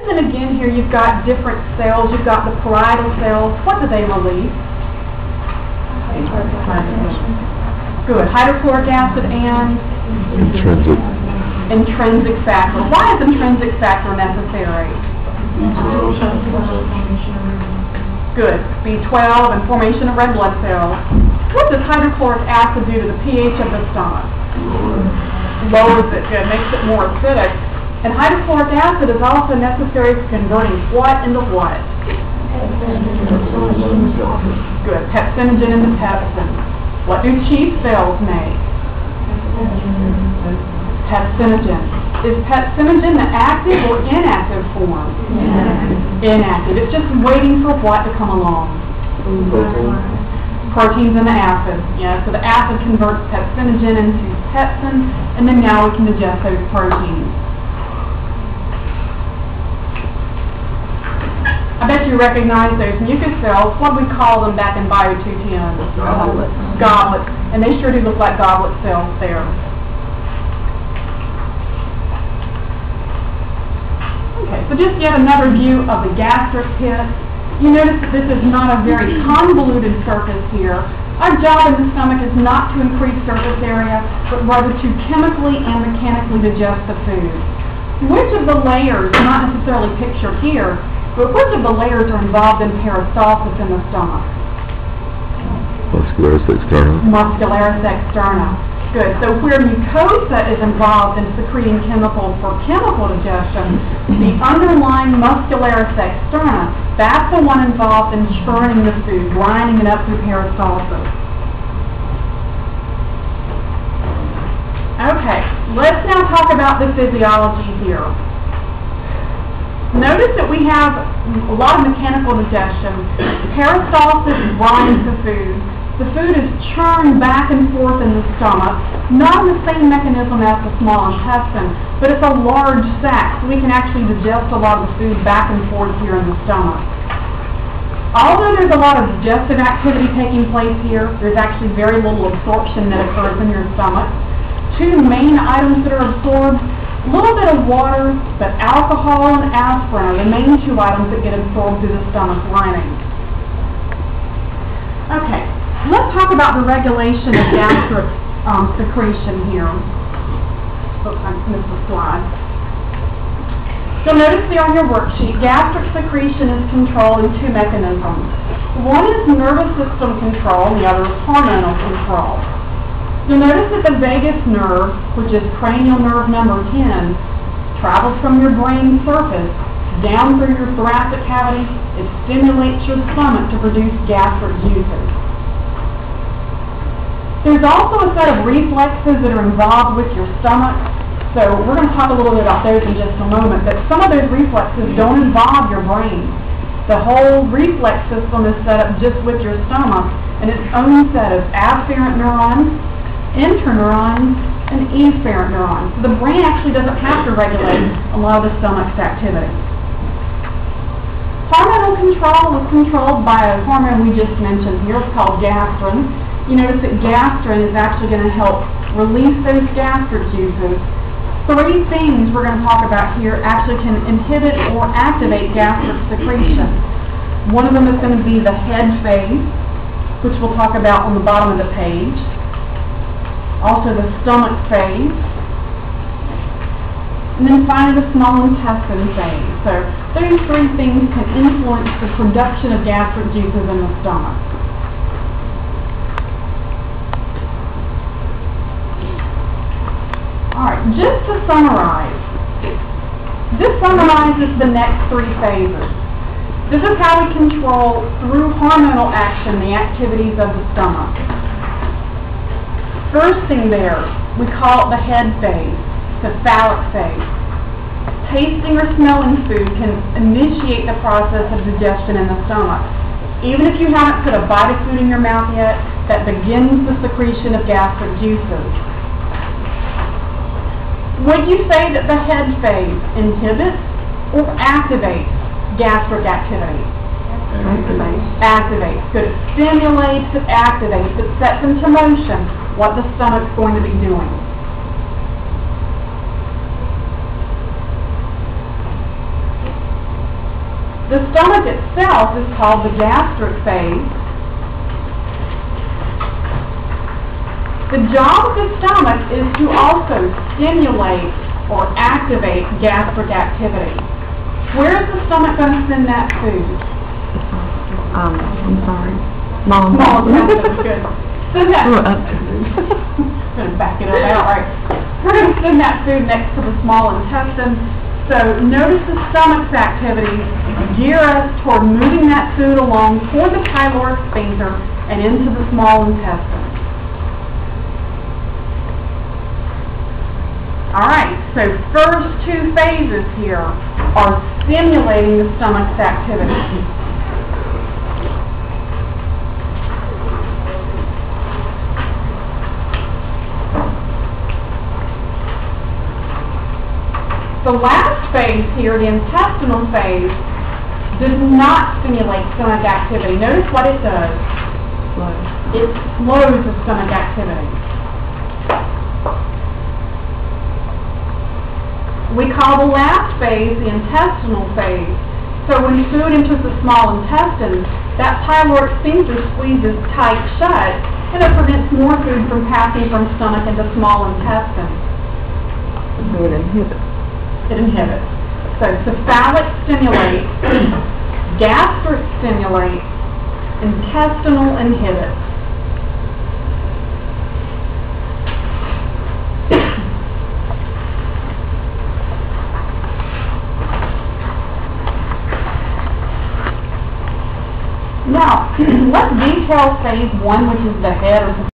And again here you've got different cells. You've got the parietal cells. What do they release? Good. Hydrochloric acid and intrinsic factor. Why is intrinsic factor necessary? Good. B12 and formation of red blood cells. What does hydrochloric acid do to the pH of the stomach? Lowers it. Good. Makes it more acidic. And hydrochloric acid is also necessary for converting what into what? Good. Pepsinogen into pepsin. What do chief cells make? Pepsinogen. Is pepsinogen the active or inactive form? Inactive. It's just waiting for what to come along? Proteins and the acid. Yeah, so the acid converts pepsinogen into pepsin, and then now we can digest those proteins. I bet you recognize those mucus cells. What do we call them back in Bio 210? Goblets. Goblets. And they sure do look like goblet cells there. Okay, so just yet another view of the gastric pit. You notice that this is not a very convoluted surface here. Our job in the stomach is not to increase surface area, but rather to chemically and mechanically digest the food. Which of the layers, not necessarily pictured here, but which of the layers are involved in peristalsis in the stomach? Muscularis externa. Muscularis externa. Good. So where mucosa is involved in secreting chemicals for chemical digestion, the underlying muscularis externa, that's the one involved in churning the food, grinding it up through peristalsis. Okay, let's now talk about the physiology here. Notice that we have a lot of mechanical digestion. Peristalsis grinds the food. The food is churned back and forth in the stomach, not in the same mechanism as the small intestine, but it's a large sac, so we can actually digest a lot of the food back and forth here in the stomach. Although there's a lot of digestive activity taking place here, there's actually very little absorption that occurs in your stomach. Two main items that are absorbed: a little bit of water, but alcohol and aspirin are the main two items that get absorbed through the stomach lining. Okay, let's talk about the regulation of gastric secretion here. Oops, I missed the slide. You'll notice there on your worksheet, gastric secretion is controlled in two mechanisms. One is nervous system control, and the other is hormonal control. You'll notice that the vagus nerve, which is cranial nerve number 10, travels from your brain surface down through your thoracic cavity. It stimulates your stomach to produce gastric juices. There's also a set of reflexes that are involved with your stomach. So we're going to talk a little bit about those in just a moment, but some of those reflexes don't involve your brain. The whole reflex system is set up just with your stomach and its own set of afferent neurons, interneurons, and efferent neurons. So the brain actually doesn't have to regulate a lot of the stomach's activity. Hormonal control is controlled by a hormone we just mentioned here. It's called gastrin. You notice that gastrin is actually going to help release those gastric juices. Three things we're going to talk about here actually can inhibit or activate gastric secretion. One of them is going to be the head phase, which we'll talk about on the bottom of the page. Also the stomach phase, and then finally the small intestine phase. So those three things can influence the production of gastric juices in the stomach. Alright, just to summarize, this summarizes the next three phases. This is how we control, through hormonal action, the activities of the stomach. First thing there, we call it the head phase, the phallic phase. Tasting or smelling food can initiate the process of digestion in the stomach. Even if you haven't put a bite of food in your mouth yet, that begins the secretion of gastric juices. Would you say that the head phase inhibits or activates gastric activity? Activates. Good. It stimulates, it activates, it sets into motion what the stomach's going to be doing. The stomach itself is called the gastric phase. The job of the stomach is to also stimulate or activate gastric activity. Where is the stomach going to send that food? I'm sorry. Mom. Small intestine, good. Send that. Going to back it up out, right? We're going to send that food next to the small intestine. So notice the stomach's activity gear us toward moving that food along toward the pyloric sphincter and into the small intestine. Alright, so first two phases here are stimulating the stomach's activity. The last phase here, the intestinal phase, does not stimulate stomach activity. Notice what it does. It slows the stomach activity. We call the last phase the intestinal phase. So when food enters the small intestine, that pyloric sphincter squeezes tight shut, and it prevents more food from passing from stomach into small intestine. So it inhibits. It inhibits. So cephalic stimulates, gastric stimulates, intestinal inhibits. Now, let's detail phase one, which is the head or